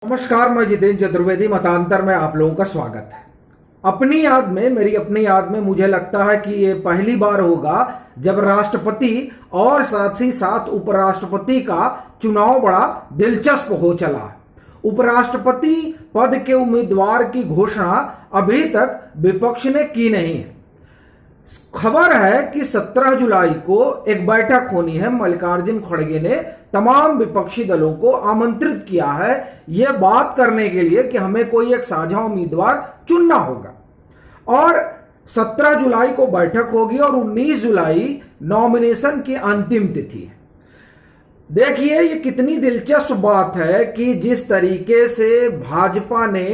नमस्कार, मैं जितेंद्र चतुर्वेदी। मतांतर में आप लोगों का स्वागत है। मेरी अपनी याद में मुझे लगता है कि ये पहली बार होगा जब राष्ट्रपति और साथ ही साथ उपराष्ट्रपति का चुनाव बड़ा दिलचस्प हो चला है। उपराष्ट्रपति पद के उम्मीदवार की घोषणा अभी तक विपक्ष ने की नहीं है। खबर है कि 17 जुलाई को एक बैठक होनी है। मल्लिकार्जुन खड़गे ने तमाम विपक्षी दलों को आमंत्रित किया है यह बात करने के लिए कि हमें कोई एक साझा उम्मीदवार चुनना होगा। और 17 जुलाई को बैठक होगी और 19 जुलाई नॉमिनेशन की अंतिम तिथि है। देखिए ये कितनी दिलचस्प बात है कि जिस तरीके से भाजपा ने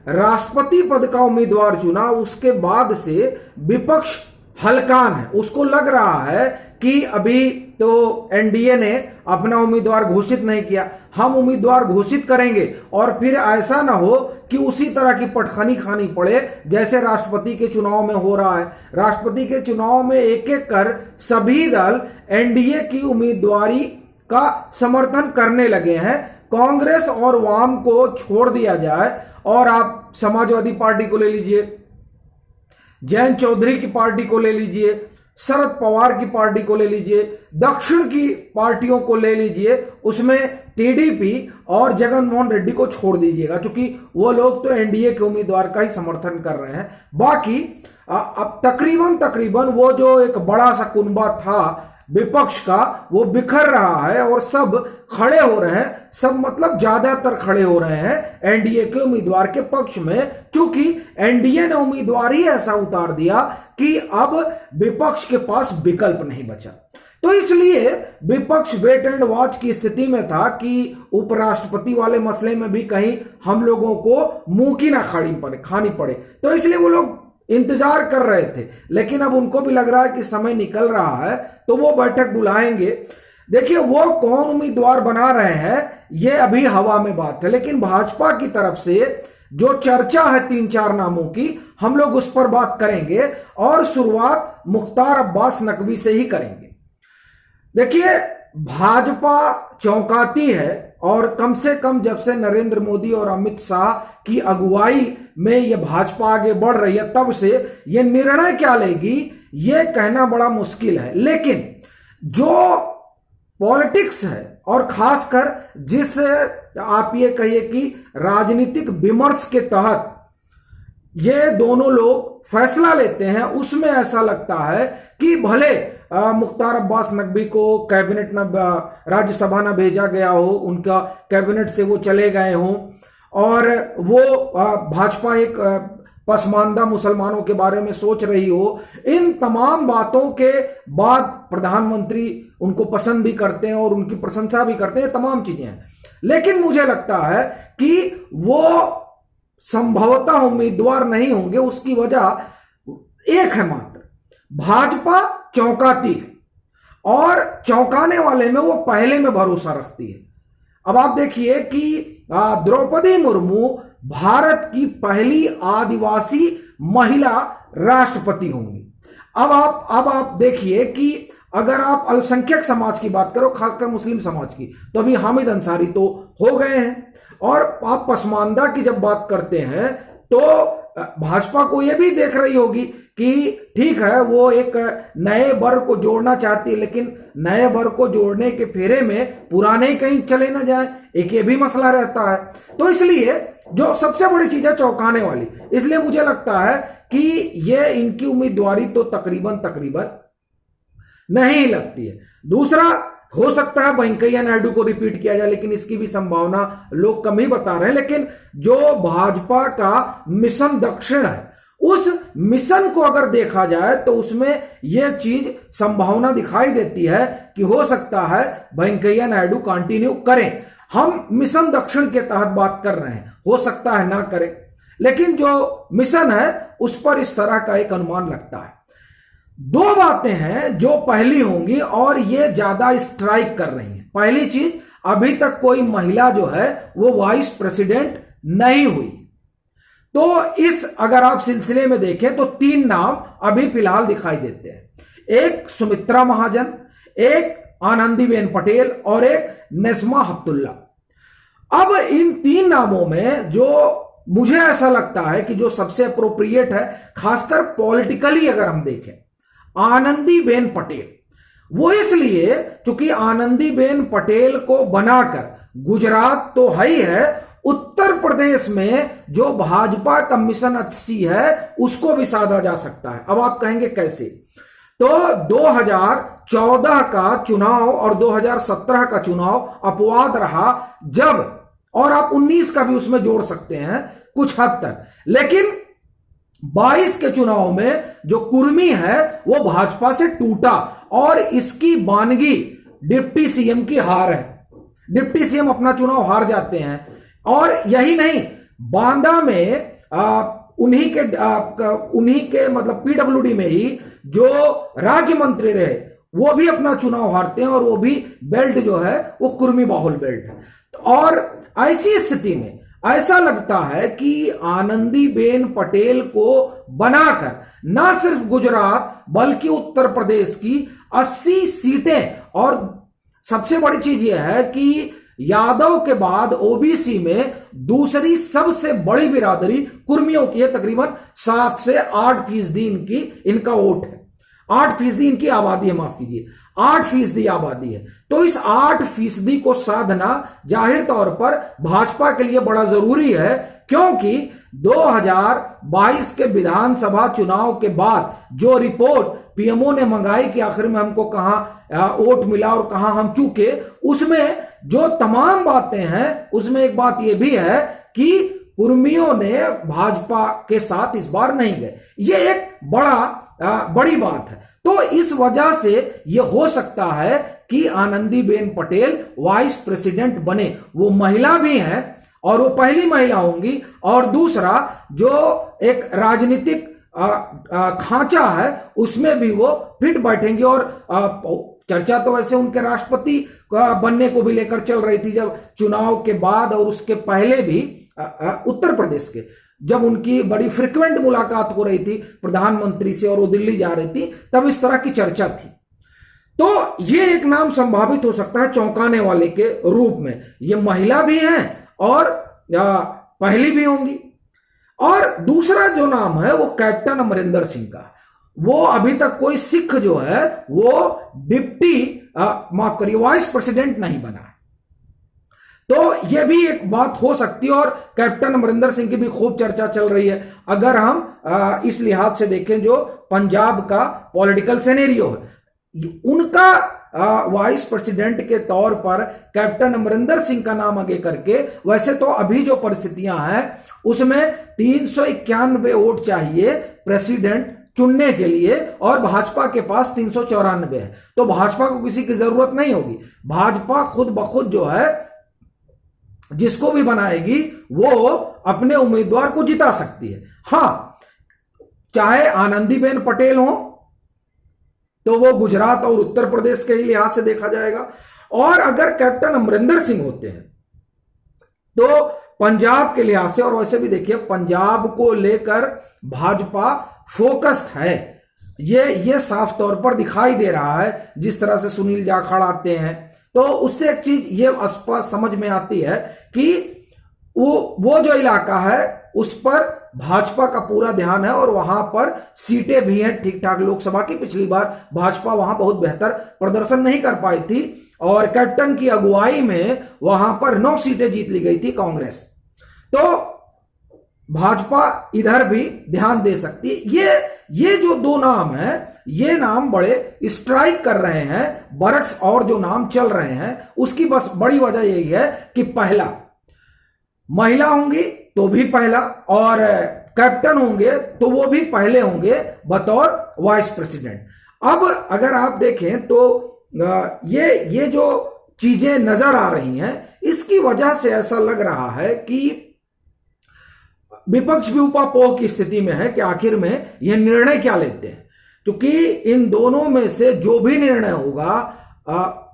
राष्ट्रपति पद का उम्मीदवार चुना, उसके बाद से विपक्ष हलकान है। उसको लग रहा है कि अभी तो एनडीए ने अपना उम्मीदवार घोषित नहीं किया, हम उम्मीदवार घोषित करेंगे और फिर ऐसा ना हो कि उसी तरह की पटखनी खानी पड़े जैसे राष्ट्रपति के चुनाव में हो रहा है। राष्ट्रपति के चुनाव में एक एक कर सभी दल एनडीए की उम्मीदवारी का समर्थन करने लगे हैं। कांग्रेस और वाम को छोड़ दिया जाए और आप समाजवादी पार्टी को ले लीजिए, जयंत चौधरी की पार्टी को ले लीजिए, शरद पवार की पार्टी को ले लीजिए, दक्षिण की पार्टियों को ले लीजिए, उसमें टीडीपी और जगनमोहन रेड्डी को छोड़ दीजिएगा क्योंकि वो लोग तो एनडीए के उम्मीदवार का ही समर्थन कर रहे हैं। बाकी अब तकरीबन वो जो एक बड़ा सा कुनबा था विपक्ष का वो बिखर रहा है और सब खड़े हो रहे हैं। सब मतलब ज्यादातर खड़े हो रहे हैं एनडीए के उम्मीदवार के पक्ष में, क्योंकि एनडीए ने उम्मीदवार ही ऐसा उतार दिया कि अब विपक्ष के पास विकल्प नहीं बचा। तो इसलिए विपक्ष वेट एंड वॉच की स्थिति में था कि उपराष्ट्रपति वाले मसले में भी कहीं हम लोगों को मुंह की ना खानी पड़े। तो इसलिए वो लोग इंतजार कर रहे थे, लेकिन अब उनको भी लग रहा है कि समय निकल रहा है तो वो बैठक बुलाएंगे। देखिए वो कौन उम्मीदवार बना रहे हैं ये अभी हवा में बात है, लेकिन भाजपा की तरफ से जो चर्चा है 3-4 नामों की, हम लोग उस पर बात करेंगे और शुरुआत मुख्तार अब्बास नकवी से ही करेंगे। देखिए भाजपा चौंकाती है और कम से कम जब से नरेंद्र मोदी और अमित शाह की अगुवाई में यह भाजपा आगे बढ़ रही है तब से यह निर्णय क्या लेगी यह कहना बड़ा मुश्किल है। लेकिन जो पॉलिटिक्स है और खासकर जिस आप ये कहिए कि राजनीतिक विमर्श के तहत ये दोनों लोग फैसला लेते हैं, उसमें ऐसा लगता है कि भले मुख्तार अब्बास नकवी को कैबिनेट न राज्यसभा न भेजा गया हो, उनका कैबिनेट से वो चले गए हों और वो भाजपा एक पसमानदा मुसलमानों के बारे में सोच रही हो, इन तमाम बातों के बाद प्रधानमंत्री उनको पसंद भी करते हैं और उनकी प्रशंसा भी करते हैं, तमाम चीजें हैं। लेकिन मुझे लगता है कि वो संभवतः उम्मीदवार नहीं होंगे। उसकी वजह एक है मात्र, भाजपा चौंकाती है और चौंकाने वाले में वो पहले में भरोसा रखती है। अब आप देखिए कि द्रौपदी मुर्मू भारत की पहली आदिवासी महिला राष्ट्रपति होंगी। अब आप देखिए कि अगर आप अल्पसंख्यक समाज की बात करो, खासकर मुस्लिम समाज की, तो अभी हामिद अंसारी तो हो गए हैं। और आप पसमानदा की जब बात करते हैं तो भाजपा को यह भी देख रही होगी कि ठीक है वो एक नए वर्ग को जोड़ना चाहती है, लेकिन नए वर्ग को जोड़ने के फेरे में पुराने ही कहीं चले ना जाए, एक ये भी मसला रहता है। तो इसलिए जो सबसे बड़ी चीज है चौंकाने वाली, इसलिए मुझे लगता है कि ये इनकी उम्मीदवारी तो तकरीबन नहीं लगती है। दूसरा, हो सकता है वेंकैया नायडू को रिपीट किया जाए, लेकिन इसकी भी संभावना लोग कम ही बता रहे हैं। लेकिन जो भाजपा का मिशन दक्षिण है, उस मिशन को अगर देखा जाए तो उसमें यह चीज संभावना दिखाई देती है कि हो सकता है वेंकैया नायडू कंटिन्यू करें। हम मिशन दक्षिण के तहत बात कर रहे हैं, हो सकता है ना करें, लेकिन जो मिशन है उस पर इस तरह का एक अनुमान लगता है। दो बातें हैं जो पहली होंगी और ये ज्यादा स्ट्राइक कर रही हैं। पहली चीज, अभी तक कोई महिला जो है वो वाइस प्रेसिडेंट नहीं हुई। तो इस अगर आप सिलसिले में देखें तो 3 नाम अभी फिलहाल दिखाई देते हैं। एक सुमित्रा महाजन, एक आनंदीबेन पटेल और एक नज़मा हेपतुल्ला। अब इन तीन नामों में जो मुझे ऐसा लगता है कि जो सबसे अप्रोप्रिएट है, खासकर पॉलिटिकली अगर हम देखें, आनंदीबेन पटेल। वो इसलिए क्योंकि आनंदीबेन पटेल को बनाकर गुजरात तो है ही है, उत्तर प्रदेश में जो भाजपा का मिशन 80 है उसको भी साधा जा सकता है। अब आप कहेंगे कैसे? तो 2014 का चुनाव और 2017 का चुनाव अपवाद रहा जब, और आप 19 का भी उसमें जोड़ सकते हैं कुछ हद तक, लेकिन 22 के चुनाव में जो कुर्मी है वो भाजपा से टूटा और इसकी वानगी डिप्टी सीएम की हार है। डिप्टी सीएम अपना चुनाव हार जाते हैं, और यही नहीं, बांदा में उन्हीं के मतलब पीडब्ल्यूडी में ही जो राज्य मंत्री रहे वो भी अपना चुनाव हारते हैं, और वो भी बेल्ट जो है वो कुर्मी बाहुल बेल्ट है। और ऐसी स्थिति में ऐसा लगता है कि आनंदीबेन पटेल को बनाकर न सिर्फ गुजरात बल्कि उत्तर प्रदेश की 80 सीटें, और सबसे बड़ी चीज यह है कि यादव के बाद ओबीसी में दूसरी सबसे बड़ी बिरादरी कुर्मियों की है, तकरीबन 7 से 8% इनकी इनका वोट है, 8% इनकी आबादी है, माफ कीजिए 8% आबादी है। तो इस 8% को साधना जाहिर तौर पर भाजपा के लिए बड़ा जरूरी है, क्योंकि 2022 के विधानसभा चुनाव के बाद जो रिपोर्ट पीएमओ ने मंगाई कि आखिर में हमको कहां वोट मिला और कहां हम चूके, उसमें जो तमाम बातें हैं उसमें एक बात यह भी है कि कुर्मियों ने भाजपा के साथ इस बार नहीं गए। ये एक बड़ी बात है। तो इस वजह से यह हो सकता है कि आनंदीबेन पटेल वाइस प्रेसिडेंट बने। वो महिला भी हैं और वो पहली महिला होंगी, और दूसरा जो एक राजनीतिक खांचा है उसमें भी वो फिट बैठेंगे। और चर्चा तो वैसे उनके राष्ट्रपति बनने को भी लेकर चल रही थी, जब चुनाव के बाद और उसके पहले भी उत्तर प्रदेश के जब उनकी बड़ी फ्रिक्वेंट मुलाकात हो रही थी प्रधानमंत्री से और वो दिल्ली जा रही थी, तब इस तरह की चर्चा थी। तो ये एक नाम संभावित हो सकता है चौंकाने वाले के रूप में। ये महिला भी हैं और पहली भी होंगी। और दूसरा जो नाम है वो कैप्टन अमरिंदर सिंह का। वो अभी तक कोई सिख जो है वो डिप्टी माफ करिए वाइस प्रेसिडेंट नहीं बना है। तो यह भी एक बात हो सकती है, और कैप्टन अमरिंदर सिंह की भी खूब चर्चा चल रही है। अगर हम इस लिहाज से देखें जो पंजाब का पॉलिटिकल सिनेरियो है, उनका वाइस प्रेसिडेंट के तौर पर कैप्टन अमरिंदर सिंह का नाम आगे करके, वैसे तो अभी जो परिस्थितियां हैं उसमें 391 वोट चाहिए प्रेसिडेंट चुनने के लिए, और भाजपा के पास 394 है। तो भाजपा को किसी की जरूरत नहीं होगी। भाजपा खुद ब खुद जो है जिसको भी बनाएगी वो अपने उम्मीदवार को जिता सकती है। हां, चाहे आनंदीबेन पटेल हो तो वो गुजरात और उत्तर प्रदेश के ही लिहाज से देखा जाएगा, और अगर कैप्टन अमरिंदर सिंह होते हैं तो पंजाब के लिहाज से, और वैसे भी देखिए पंजाब को लेकर भाजपा फोकस्ड है। ये साफ तौर पर दिखाई दे रहा है, जिस तरह से सुनील जाखड़ आते हैं। तो उससे एक चीज ये स्पष्ट समझ में आती है कि वो जो इलाका है उस पर भाजपा का पूरा ध्यान है, और वहां पर सीटें भी हैं ठीक ठाक लोकसभा की। पिछली बार भाजपा वहां बहुत बेहतर प्रदर्शन नहीं कर पाई थी, और कैप्टन की अगुवाई में वहां पर 9 सीटें जीत ली गई थी कांग्रेस। तो भाजपा इधर भी ध्यान दे सकती है। ये जो दो नाम हैं, ये नाम बड़े स्ट्राइक कर रहे हैं बरक्स, और जो नाम चल रहे हैं उसकी बस बड़ी वजह यही है कि पहला महिला होंगी तो भी पहला, और कैप्टन होंगे तो वो भी पहले होंगे बतौर वाइस प्रेसिडेंट। अब अगर आप देखें तो ये जो चीजें नजर आ रही हैं, इसकी वजह से ऐसा लग रहा है कि विपक्ष भी उपापोह की स्थिति में है कि आखिर में यह निर्णय क्या लेते हैं। क्योंकि इन दोनों में से जो भी निर्णय होगा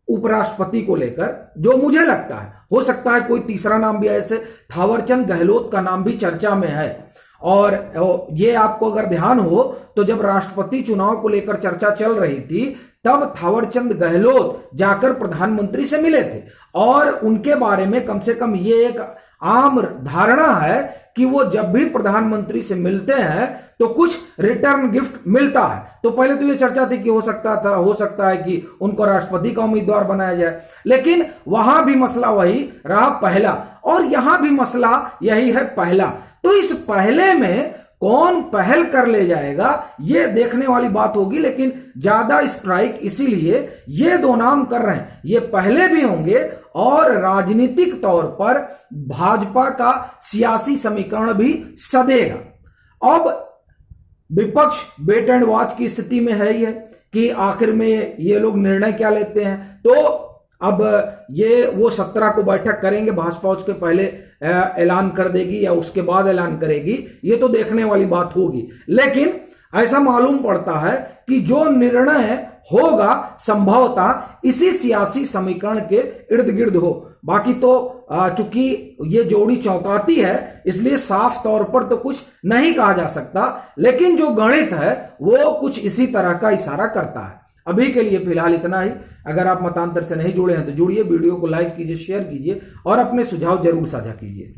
उपराष्ट्रपति को लेकर, जो मुझे लगता है, हो सकता है कोई तीसरा नाम भी ऐसे थावरचंद गहलोत का नाम भी चर्चा में है। और ये आपको अगर ध्यान हो तो जब राष्ट्रपति चुनाव को लेकर चर्चा चल रही थी तब थावरचंद गहलोत जाकर प्रधानमंत्री से मिले थे और उनके बारे में कम से कम ये एक आम धारणा है कि वो जब भी प्रधानमंत्री से मिलते हैं तो कुछ रिटर्न गिफ्ट मिलता है। तो पहले तो ये चर्चा थी कि हो सकता है कि उनको राष्ट्रपति का उम्मीदवार बनाया जाए, लेकिन वहां भी मसला वही रहा पहला, और यहां भी मसला यही है पहला। तो इस पहले में कौन पहल कर ले जाएगा ये देखने वाली बात होगी, लेकिन ज्यादा स्ट्राइक इसीलिए ये दो नाम कर रहे हैं, ये पहले भी होंगे और राजनीतिक तौर पर भाजपा का सियासी समीकरण भी सधेगा। अब विपक्ष वेट एंड वॉच की स्थिति में है ही है कि आखिर में ये लोग निर्णय क्या लेते हैं। तो अब ये वो 17 को बैठक करेंगे, भाजपा उसके पहले ऐलान कर देगी या उसके बाद ऐलान करेगी, ये तो देखने वाली बात होगी। लेकिन ऐसा मालूम पड़ता है कि जो निर्णय होगा संभवतः इसी सियासी समीकरण के इर्द गिर्द हो। बाकी तो चूंकि ये जोड़ी चौंकाती है इसलिए साफ तौर पर तो कुछ नहीं कहा जा सकता, लेकिन जो गणित है वो कुछ इसी तरह का इशारा करता है। अभी के लिए फिलहाल इतना ही। अगर आप मतांतर से नहीं जुड़े हैं तो जुड़िए, वीडियो को लाइक कीजिए, शेयर कीजिए और अपने सुझाव जरूर साझा कीजिए।